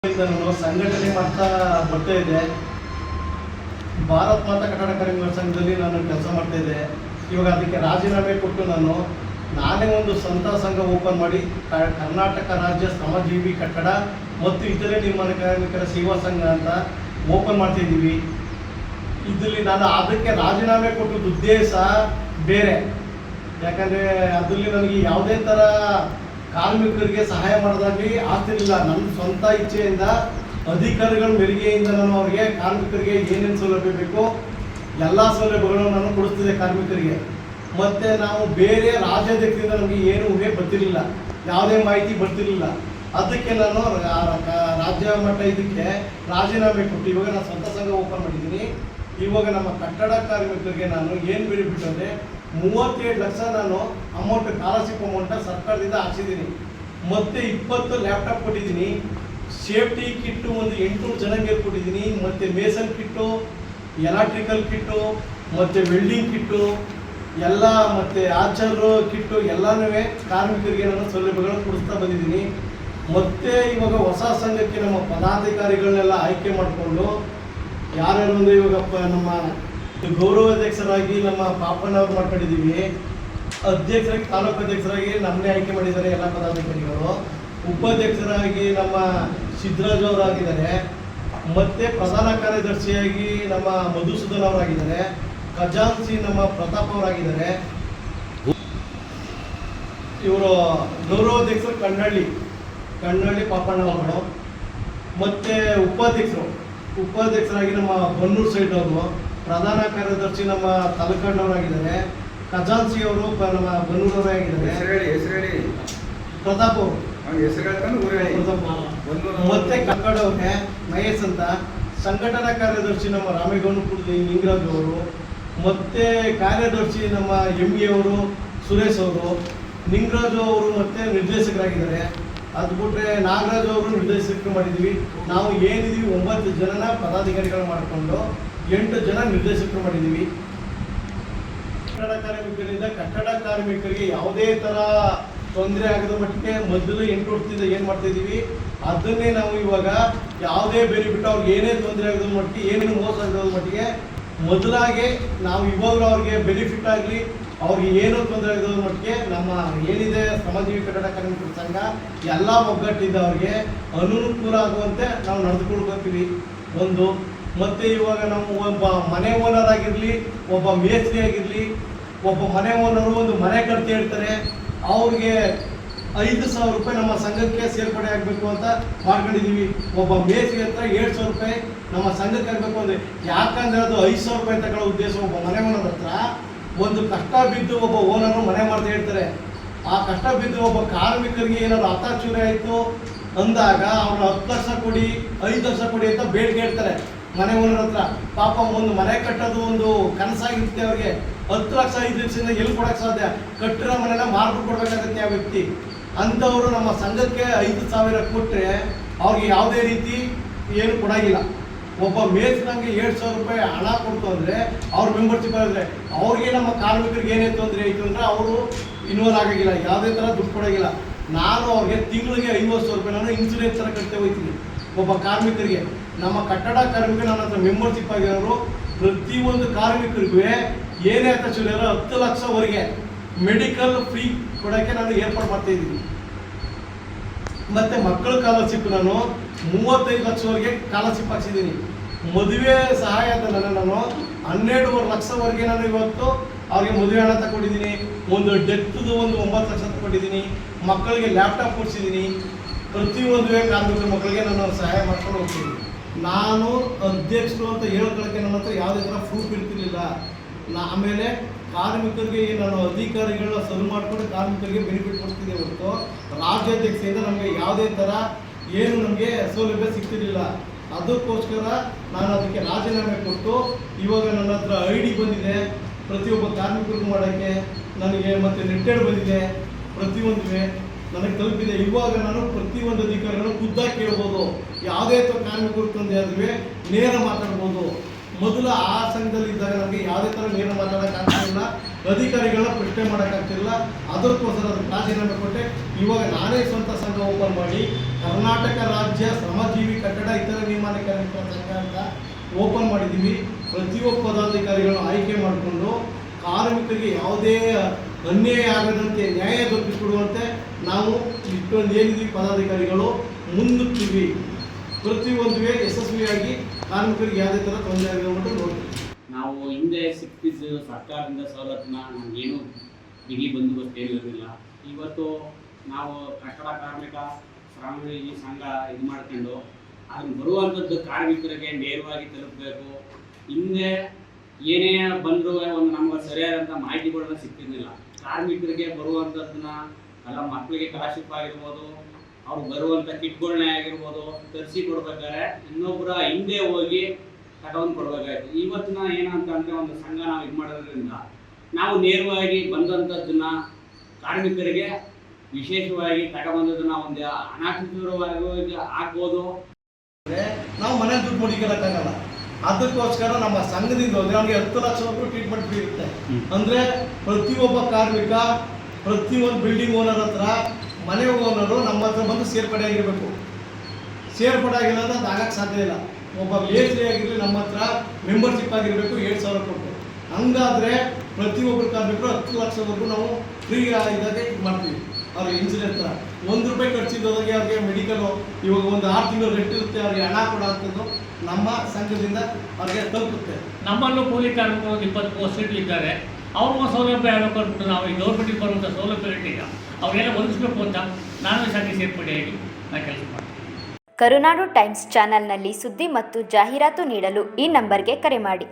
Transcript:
ನಾನು ಸಂಘಟನೆ ಮಾಡ್ತಾ ಬರ್ತಾ ಇದ್ದೆ. ಭಾರತ್ ಮಾತಾ ಕಟ್ಟಡ ಕಾರ್ಮಿಕರ ಸಂಘದಲ್ಲಿ ನಾನು ಕೆಲಸ ಮಾಡ್ತಾ ಇದ್ದೆ. ಇವಾಗ ಅದಕ್ಕೆ ರಾಜೀನಾಮೆ ಕೊಟ್ಟು ನಾನೇ ಒಂದು ಸ್ವಂತ ಸಂಘ ಓಪನ್ ಮಾಡಿ ಕರ್ನಾಟಕ ರಾಜ್ಯ ಶ್ರಮಜೀವಿ ಕಟ್ಟಡ ಮತ್ತು ಇತರೆ ನಿರ್ಮಾಣ ಕಾರ್ಮಿಕರ ಸೇವಾ ಸಂಘ ಅಂತ ಓಪನ್ ಮಾಡ್ತಾ ಇದ್ದೀವಿ. ಇದರಲ್ಲಿ ನಾನು ಅದಕ್ಕೆ ರಾಜೀನಾಮೆ ಕೊಟ್ಟಿದ್ದ ಉದ್ದೇಶ ಬೇರೆ. ಯಾಕಂದರೆ ಅದರಲ್ಲಿ ನನಗೆ ಯಾವುದೇ ಥರ ಕಾರ್ಮಿಕರಿಗೆ ಸಹಾಯ ಮಾಡೋದಾಗಲಿ ಆಗ್ತಿರಲಿಲ್ಲ. ನನ್ನ ಸ್ವಂತ ಇಚ್ಛೆಯಿಂದ ಅಧಿಕಾರಿಗಳ ಮೆರಿಗೆಯಿಂದ ನಾನು ಅವರಿಗೆ ಕಾರ್ಮಿಕರಿಗೆ ಏನೇನು ಸೌಲಭ್ಯ ಬೇಕೋ ಎಲ್ಲ ಸೌಲಭ್ಯಗಳನ್ನು ನಾನು ಕೊಡಿಸ್ತಿದ್ದೆ ಕಾರ್ಮಿಕರಿಗೆ. ಮತ್ತು ನಾವು ಬೇರೆ ರಾಜ್ಯಾಧ್ಯಕ್ಷರಿಂದ ನಮಗೆ ಏನೂ ಬರ್ತಿರಲಿಲ್ಲ, ಯಾವುದೇ ಮಾಹಿತಿ ಬರ್ತಿರಲಿಲ್ಲ. ಅದಕ್ಕೆ ನಾನು ರಾಜ್ಯ ಮಟ್ಟ ಇದಕ್ಕೆ ರಾಜೀನಾಮೆ ಕೊಟ್ಟು ಇವಾಗ ನಾನು ಸ್ವಂತ ಸಂಘ ಓಪನ್ ಮಾಡಿದ್ದೀನಿ. ಇವಾಗ ನಮ್ಮ ಕಟ್ಟಡ ಕಾರ್ಮಿಕರಿಗೆ ನಾನು ಏನು ಬಿಟ್ಟು ಅಂದರೆ 37 ಲಕ್ಷ ನಾನು ಅಮೌಂಟ್ ಸ್ಕಾಲರ್ಶಿಪ್ ಅಮೌಂಟ ಸರ್ಕಾರದಿಂದ ಹಾಕ್ಸಿದ್ದೀನಿ. ಮತ್ತು 20 ಲ್ಯಾಪ್ಟಾಪ್ ಕೊಟ್ಟಿದ್ದೀನಿ. ಸೇಫ್ಟಿ ಕಿಟ್ಟು ಒಂದು 800 ಜನಕ್ಕೆ ಕೊಟ್ಟಿದ್ದೀನಿ. ಮತ್ತು ಮೇಸನ್ ಕಿಟ್ಟು, ಎಲೆಕ್ಟ್ರಿಕಲ್ ಕಿಟ್ಟು, ಮತ್ತು ವೆಲ್ಡಿಂಗ್ ಕಿಟ್ಟು ಎಲ್ಲ, ಮತ್ತು ಆಚರು ಕಿಟ್ಟು ಎಲ್ಲನೂ ಕಾರ್ಮಿಕರಿಗೆ ನಾನು ಸೌಲಭ್ಯಗಳನ್ನು ಕೊಡಿಸ್ತಾ ಬಂದಿದ್ದೀನಿ. ಮತ್ತು ಇವಾಗ ಹೊಸ ಸಂಘಕ್ಕೆ ನಮ್ಮ ಪದಾಧಿಕಾರಿಗಳನ್ನೆಲ್ಲ ಆಯ್ಕೆ ಮಾಡಿಕೊಂಡು ಯಾರ್ಯಾರು ಒಂದು ಇವಾಗ ನಮ್ಮ ಗೌರವಾಧ್ಯಕ್ಷರಾಗಿ ನಮ್ಮ ಪಾಪಣ್ಣವ್ರು ಮಾಡ್ಕೊಂಡಿದ್ದೀವಿ. ಅಧ್ಯಕ್ಷರಾಗಿ ತಾಲೂಕು ಅಧ್ಯಕ್ಷರಾಗಿ ನಮ್ಮನ್ನೇ ಆಯ್ಕೆ ಮಾಡಿದ್ದಾರೆ ಎಲ್ಲ ಪದಾಧಿಕಾರಿಗಳು. ಉಪಾಧ್ಯಕ್ಷರಾಗಿ ನಮ್ಮ ಸಿದ್ದರಾಜ್ ಅವರಾಗಿದ್ದಾರೆ. ಮತ್ತು ಪ್ರಧಾನ ಕಾರ್ಯದರ್ಶಿಯಾಗಿ ನಮ್ಮ ಮಧುಸೂದನ್ ಅವರಾಗಿದ್ದಾರೆ. ಖಜಾನ್ಸಿ ನಮ್ಮ ಪ್ರತಾಪ್ ಅವರಾಗಿದ್ದಾರೆ. ಇವರು ಗೌರವಾಧ್ಯಕ್ಷರು ಕಣ್ಣಳ್ಳಿ ಪಾಪಣ್ಣ ಅವರು. ಮತ್ತು ಉಪಾಧ್ಯಕ್ಷರಾಗಿ ನಮ್ಮ ಬನ್ನೂರು ಸೈಡ್ ಅವರು. ಪ್ರಧಾನ ಕಾರ್ಯದರ್ಶಿ ನಮ್ಮ ತಲಕಾಡ್ನವರಾಗಿದ್ದಾರೆ. ಖಜಾನ್ಸಿ ಅವರು ನಮ್ಮ ಬನ್ನೂರವರೇ ಆಗಿದ್ದಾರೆ. ಪ್ರತಾಪ್ ಅವರು. ಮತ್ತೆ ಕಕ್ಕಡವ್ರೆ ಮಹೇಶ್ ಅಂತ. ಸಂಘಟನಾ ಕಾರ್ಯದರ್ಶಿ ನಮ್ಮ ರಾಮೇಗೌಡಪುರದ ನಿಂಗರಾಜ್ ಅವರು. ಮತ್ತೆ ಕಾರ್ಯದರ್ಶಿ ನಮ್ಮ ಎ ಅವರು ಸುರೇಶ್ ಅವರು. ನಿಂಗರಾಜು ಅವರು ಮತ್ತೆ ನಿರ್ದೇಶಕರಾಗಿದ್ದಾರೆ. ಅದು ಬಿಟ್ಟರೆ ನಾಗರಾಜ್ ಅವರು ನಿರ್ದೇಶಕರು ಮಾಡಿದ್ದೀವಿ. ನಾವು ಏನಿದ್ದೀವಿ 9 ಜನನ ಪದಾಧಿಕಾರಿಗಳು ಮಾಡಿಕೊಂಡು 8 ಜನ ನಿರ್ದೇಶಕರು ಮಾಡಿದ್ದೀವಿ. ಕಟ್ಟಡ ಕಾರ್ಮಿಕರಿಂದ ಕಟ್ಟಡ ಕಾರ್ಮಿಕರಿಗೆ ಯಾವುದೇ ಥರ ತೊಂದರೆ ಆಗದ ಮಟ್ಟಿಗೆ ಮೊದಲು 8 ವರ್ಷದಿಂದ ಏನು ಮಾಡ್ತಾಯಿದ್ದೀವಿ ಅದನ್ನೇ ನಾವು ಇವಾಗ ಯಾವುದೇ ಬೇರೆ ಬಿಟ್ಟು ಅವ್ರಿಗೆ ಏನೇ ತೊಂದರೆ ಆಗದ ಮಟ್ಟಿಗೆ ಏನೇನು ಮೋಸ ಆಗದ ಮಟ್ಟಿಗೆ ಮೊದಲಾಗೆ ನಾವು ಇವಾಗಲೂ ಅವ್ರಿಗೆ ಬೆನಿಫಿಟ್ ಆಗಲಿ, ಅವ್ರಿಗೆ ಏನೋ ತೊಂದರೆ ಆಗದ ಮಟ್ಟಿಗೆ ನಮ್ಮ ಏನಿದೆ ಶ್ರಮಜೀವಿ ಕಟ್ಟಡ ಕಾರ್ಮಿಕರ ಸಂಘ ಎಲ್ಲ ಒಗ್ಗಟ್ಟಿಂದ ಅವ್ರಿಗೆ ಅನುಕೂಲ ಆಗುವಂತೆ ನಾವು ನಡೆದುಕೊಳ್ಕೊತೀವಿ ಒಂದು. ಮತ್ತು ಇವಾಗ ನಾವು ಒಬ್ಬ ಮನೆ ಓನರ್ ಆಗಿರಲಿ, ಒಬ್ಬ ಮೇಸ್ತ್ರಿ ಆಗಿರಲಿ, ಒಬ್ಬ ಮನೆ ಓನರು ಒಂದು ಮನೆ ಕಟ್ತಿ ಹೇಳ್ತಾರೆ, ಅವ್ರಿಗೆ 5,000 ರೂಪಾಯಿ ನಮ್ಮ ಸಂಘಕ್ಕೆ ಸೇರ್ಪಡೆ ಆಗಬೇಕು ಅಂತ ಮಾಡ್ಕೊಂಡಿದ್ದೀವಿ. ಒಬ್ಬ ಮೇಸ್ತ್ರಿ ಹತ್ರ 7,000 ರೂಪಾಯಿ ನಮ್ಮ ಸಂಘಕ್ಕೆ ಆಗಬೇಕು ಅಂದರೆ, ಯಾಕಂದರೆ ಅದು 5,000 ರೂಪಾಯಿ ತಗೊಳ್ಳೋ ಉದ್ದೇಶ. ಒಬ್ಬ ಮನೆ ಓನರ್ ಹತ್ರ ಒಂದು ಕಷ್ಟ ಬಿದ್ದು ಒಬ್ಬ ಓನರು ಮನೆ ಮಾಡ್ತಾ ಹೇಳ್ತಾರೆ. ಆ ಕಷ್ಟ ಬಿದ್ದು ಒಬ್ಬ ಕಾರ್ಮಿಕರಿಗೆ ಏನಾದ್ರು ಹತಾಚೂರಿ ಆಯಿತು ಅಂದಾಗ ಅವ್ರು 10 ಲಕ್ಷ ಕೊಡಿ, 5 ಲಕ್ಷ ಕೊಡಿ ಅಂತ ಬೇಡಿಕೆ ಹೇಳ್ತಾರೆ ಮನೆ ಓನರ್ ಹತ್ರ. ಪಾಪ ಒಂದು ಮನೆ ಕಟ್ಟೋದು ಒಂದು ಕನಸಾಗಿರುತ್ತೆ ಅವ್ರಿಗೆ. 10 ಲಕ್ಷ 5 ಲಕ್ಷದಿಂದ ಎಲ್ಲಿ ಕೊಡೋಕ್ಕೆ ಸಾಧ್ಯ? ಕಟ್ಟಿರೋ ಮನೆನ ಮಾರ್ಬಿಟ್ಟು ಕೊಡಬೇಕಾಗುತ್ತೆ ಆ ವ್ಯಕ್ತಿ. ಅಂಥವರು ನಮ್ಮ ಸಂಘಕ್ಕೆ 5,000 ಕೊಟ್ಟರೆ ಅವ್ರಿಗೆ ಯಾವುದೇ ರೀತಿ ಏನು ಕೊಡೋಂಗಿಲ್ಲ. ಒಬ್ಬ ಮೇಸ್ನಂಗೆ 7,000 ರೂಪಾಯಿ ಹಣ ಕೊಡ್ತು ಅಂದರೆ ಅವ್ರ ಮೆಂಬರ್ಶಿಪ್ ಆಗಿದ್ರೆ ಅವ್ರಿಗೆ ನಮ್ಮ ಕಾರ್ಮಿಕರಿಗೆ ಏನೇ ತೊಂದರೆ ಆಯಿತು ಅಂದರೆ ಅವರು ಇನ್ವಾಲ್ವ್ ಆಗೋಂಗಿಲ್ಲ, ಯಾವುದೇ ಥರ ದುಡ್ಡು ಕೊಡೋಂಗಿಲ್ಲ. ನಾನು ಅವ್ರಿಗೆ ತಿಂಗಳಿಗೆ 50,000 ರೂಪಾಯಿ ನಾನು ಇನ್ಸೂರೆನ್ಸ್ ಥರ ಕಟ್ತೇ ಹೋಗ್ತೀನಿ ಒಬ್ಬ ಕಾರ್ಮಿಕರಿಗೆ. ನಮ್ಮ ಕಟ್ಟಡ ಕಾರ್ಮಿಕರು ನನ್ನ ಹತ್ರ ಮೆಂಬರ್ಶಿಪ್ ಆಗಿರೋರು ಪ್ರತಿಯೊಂದು ಕಾರ್ಮಿಕರಿಗೂ ಏನೇ ಹತಾಚೂರಿ 10 ಲಕ್ಷವರೆಗೆ ಮೆಡಿಕಲ್ ಫ್ರೀ ಕೊಡೋಕ್ಕೆ ನಾನು ಏರ್ಪಾಡು ಮಾಡ್ತಾಯಿದ್ದೀನಿ. ಮತ್ತು ಮಕ್ಕಳ ಸ್ಕಾಲರ್ಶಿಪ್ ನಾನು 35 ಲಕ್ಷವರೆಗೆ ಸ್ಕಾಲರ್ಶಿಪ್ ಹಾಕ್ಸಿದ್ದೀನಿ. ಮದುವೆ ಸಹಾಯಧನ ನಾನು 12.5 ಲಕ್ಷವರೆಗೆ ನಾನು ಇವತ್ತು ಅವ್ರಿಗೆ ಮದುವೆ ಹಣ ತಗೊಂಡಿದ್ದೀನಿ. ಒಂದು ಡೆತ್ದು ಒಂದು 9 ಲಕ್ಷ ತಗೊಂಡಿದ್ದೀನಿ. ಮಕ್ಕಳಿಗೆ ಲ್ಯಾಪ್ಟಾಪ್ ಕೊಡಿಸಿದ್ದೀನಿ. ಪ್ರತಿಯೊಂದು ಕಾರ್ಮಿಕರ ಮಕ್ಕಳಿಗೆ ನಾನು ಸಹಾಯ ಮಾಡ್ಕೊಂಡು ಹೋಗ್ತೀನಿ. ನಾನು ಅಧ್ಯಕ್ಷರು ಅಂತ ಹೇಳ್ಕೊಳ್ಳೋಕ್ಕೆ ನನ್ನ ಹತ್ರ ಯಾವುದೇ ಥರ ಪ್ರೂಫ್ ಇರ್ತಿರ್ಲಿಲ್ಲ. ಆಮೇಲೆ ಕಾರ್ಮಿಕರಿಗೆ ನಾನು ಅಧಿಕಾರಿಗಳನ್ನ ಸರಿ ಮಾಡಿಕೊಂಡು ಕಾರ್ಮಿಕರಿಗೆ ಬೆನಿಫಿಟ್ ಕೊಡ್ತಿದ್ದೆ ಹೊರತು ರಾಜ್ಯಾಧ್ಯಕ್ಷೆಯಿಂದ ನಮಗೆ ಯಾವುದೇ ಥರ ಏನು ನಮಗೆ ಸೌಲಭ್ಯ ಸಿಗ್ತಿರಲಿಲ್ಲ. ಅದಕ್ಕೋಸ್ಕರ ನಾನು ಅದಕ್ಕೆ ರಾಜೀನಾಮೆ ಕೊಟ್ಟು ಇವಾಗ ನನ್ನ ಹತ್ರ ID ಬಂದಿದೆ ಪ್ರತಿಯೊಬ್ಬ ಕಾರ್ಮಿಕರಿಗೂ ಮಾಡೋಕ್ಕೆ ನನಗೆ. ಮತ್ತು ನೆಟ್ಟೆಡ್ ಬಂದಿದೆ, ಪ್ರತಿಯೊಂದು ನನಗೆ ತಲುಪಿದೆ. ಇವಾಗ ನಾನು ಪ್ರತಿಯೊಂದು ಅಧಿಕಾರಿಗಳು ಖುದ್ದಾಗಿ ಕೇಳ್ಬೋದು. ಯಾವುದೇ ಕಾರ್ಮಿಕರು ತೊಂದರೆ ಆದ್ರೂ ನೇರ ಮಾತಾಡ್ಬೋದು. ಮೊದಲು ಆ ಸಂಘದಲ್ಲಿ ಇದ್ದಾಗ ನಮಗೆ ಯಾವುದೇ ಥರ ನೇರ ಮಾತಾಡೋಕ್ಕಾಗ್ತಿಲ್ಲ, ಅಧಿಕಾರಿಗಳನ್ನ ಪ್ರಶ್ನೆ ಮಾಡೋಕ್ಕಾಗ್ತಿಲ್ಲ. ಅದಕ್ಕೋಸ್ಕರ ಅದಕ್ಕೆ ರಾಜೀನಾಮೆ ಕೊಟ್ಟೆ. ಇವಾಗ ನಾನೇ ಸ್ವಂತ ಸಂಘ ಓಪನ್ ಮಾಡಿ ಕರ್ನಾಟಕ ರಾಜ್ಯ ಶ್ರಮಜೀವಿ ಕಟ್ಟಡ ಇತರ ನಿರ್ಮಾಣ ಕಾರ್ಮಿಕರ ಸಂಘ ಅಂತ ಓಪನ್ ಮಾಡಿದ್ದೀವಿ. ಪ್ರತಿಯೊಬ್ಬ ಪದಾಧಿಕಾರಿಗಳನ್ನು ಆಯ್ಕೆ ಮಾಡಿಕೊಂಡು ಕಾರ್ಮಿಕರಿಗೆ ಯಾವುದೇ ಅನ್ಯಾಯ ಆಗದಂತೆ ನ್ಯಾಯ ದೊರಕಿಸಿಕೊಡುವಂತೆ ನಾವು ಇಷ್ಟೊಂದು ಏನಿದ್ದೀವಿ ಪದಾಧಿಕಾರಿಗಳು ಮುನ್ನುಗ್ತೀವಿ. ಪ್ರತಿಯೊಂದುವೇ ಯಶಸ್ವಿಯಾಗಿ ಕಾರ್ಮಿಕರಿಗೆ ಯಾವುದೇ ಥರ ತೊಂದರೆ ಆಗಿರೋದು ನೋಡ್ತೀವಿ. ನಾವು ಹಿಂದೆ ಸಿಕ್ತಿದ್ದು ಸರ್ಕಾರದಿಂದ ಸವಲತ್ತನ್ನ ನಮಗೇನು ಬಿಗಿ ಬಂದೋಬಸ್ತ್ ಏನೂ ಇರಲಿಲ್ಲ. ಇವತ್ತು ನಾವು ಕಟ್ಟಡ ಕಾರ್ಮಿಕ ಶ್ರಮಜೀವಿ ಸಂಘ ಇದು ಮಾಡ್ಕೊಂಡು ಅದನ್ನು ಬರುವಂಥದ್ದು ಕಾರ್ಮಿಕರಿಗೆ ನೇರವಾಗಿ ತಲುಪಬೇಕು. ಹಿಂದೆ ಏನೇ ಬಂದರೂ ಒಂದು ನಮ್ಗೆ ಸರಿಯಾದಂಥ ಮಾಹಿತಿಗಳನ್ನ ಸಿಗ್ತಿರ್ಲಿಲ್ಲ. ಕಾರ್ಮಿಕರಿಗೆ ಬರುವಂಥದ್ದನ್ನ ಎಲ್ಲ ಮಕ್ಕಳಿಗೆ ಸ್ಕಾಲರ್ಶಿಪ್ ಆಗಿರ್ಬೋದು, ಅವ್ರು ಬರುವಂಥ ಕಿಟ್ಗಳನ್ನೇ ಆಗಿರ್ಬೋದು ತರಿಸಿ ಕೊಡ್ಬೇಕಾದ್ರೆ ಇನ್ನೊಬ್ಬರ ಹಿಂದೆ ಹೋಗಿ ತಗೊಂಡು ಕೊಡ್ಬೇಕಾಯ್ತು. ಇವತ್ತಿನ ಏನಂತಂದರೆ ಒಂದು ಸಂಘ ನಾವು ಇದು ಮಾಡೋದ್ರಿಂದ ನಾವು ನೇರವಾಗಿ ಬಂದಂಥದ್ದನ್ನ ಕಾರ್ಮಿಕರಿಗೆ ವಿಶೇಷವಾಗಿ ತಗೊಬಂದದನ್ನ ಒಂದು ಅನಾಥಿತವಾಗಿ ಆಗ್ಬೋದು. ನಾವು ಮನೆ ದುಡ್ಡು ಮಡಿಕೊಳ್ಳೋಕ್ಕಾಗಲ್ಲ. ಅದಕ್ಕೋಸ್ಕರ ನಮ್ಮ ಸಂಘದಿಂದ ಹೋದ್ರೆ ಅವ್ನಿಗೆ 10 ಲಕ್ಷವರೆಗೂ ಟ್ರೀಟ್ಮೆಂಟ್ ಫ್ರೀ ಇರುತ್ತೆ. ಅಂದರೆ ಪ್ರತಿಯೊಬ್ಬ ಕಾರ್ಮಿಕ ಪ್ರತಿಯೊಂದು ಬಿಲ್ಡಿಂಗ್ ಓನರ್ ಹತ್ರ ಮನೆ ಓನರು ನಮ್ಮ ಹತ್ರ ಬಂದು ಸೇರ್ಪಡೆ ಆಗಿರಬೇಕು. ಸೇರ್ಪಡೆ ಆಗಿಲ್ಲ ಅಂದ್ರೆ ಅದು ಆಗಕ್ಕೆ ಸಾಧ್ಯ ಇಲ್ಲ. ಒಬ್ಬ ಮೇಸ್ತ್ರಿ ಆಗಿರಲಿ ನಮ್ಮ ಹತ್ರ ಮೆಂಬರ್ಶಿಪ್ ಆಗಿರಬೇಕು 7,000 ಕೊಟ್ಟು. ಹಂಗಾದರೆ ಪ್ರತಿಯೊಬ್ಬರು ಕಾರ್ಮಿಕರು 10 ಲಕ್ಷವರೆಗೂ ನಾವು ಫ್ರೀ ಇದ್ದಾಗ ಇದು ಮಾಡ್ತೀವಿ. ಅವ್ರಿಗೆ ಇನ್ಸೂರೆನ್ಸ್ ಥರ ₹1 ಖರ್ಚಿದ್ದೋದಾಗೆ ಅವ್ರಿಗೆ ಮೆಡಿಕಲು ಇವಾಗ ಒಂದು 6 ತಿಂಗಳು ರೆಂಟ್ ಇರುತ್ತೆ, ಅವ್ರಿಗೆ ಹಣ ಕೊಡೋಂಥದ್ದು ನಮ್ಮ ಸಂಘದಿಂದ ಅವ್ರಿಗೆ ತಲುಪುತ್ತೆ. ನಮ್ಮಲ್ಲೂ ಕೂಲಿ ಕಾರ್ಮಿಕರು 20 ಇದ್ದಾರೆ. ಅವ್ರಿಗೂ ಸೌಲಭ್ಯ ಆಗಬೇಕು ಅಂದ್ಬಿಟ್ಟು ನಾವು ಈ ಗೌರ್ಮೆಂಟಿಗೆ ಬರುವಂಥ ಸೌಲಭ್ಯಗಳಿಲ್ಲ ಅವರೆಲ್ಲ ಒದಗಿಸ್ಬೇಕು ಅಂತ ನಾನು ಸಂಘ ಸೇರ್ಪಡೆಯಾಗಿ ನಾನು ಕೆಲಸ ಮಾಡ್ತೀನಿ. ಕರುನಾಡು ಟೈಮ್ಸ್ ಚಾನೆಲ್ನಲ್ಲಿ ಸುದ್ದಿ ಮತ್ತು ಜಾಹೀರಾತು ನೀಡಲು ಈ ನಂಬರ್ಗೆ ಕರೆ ಮಾಡಿ.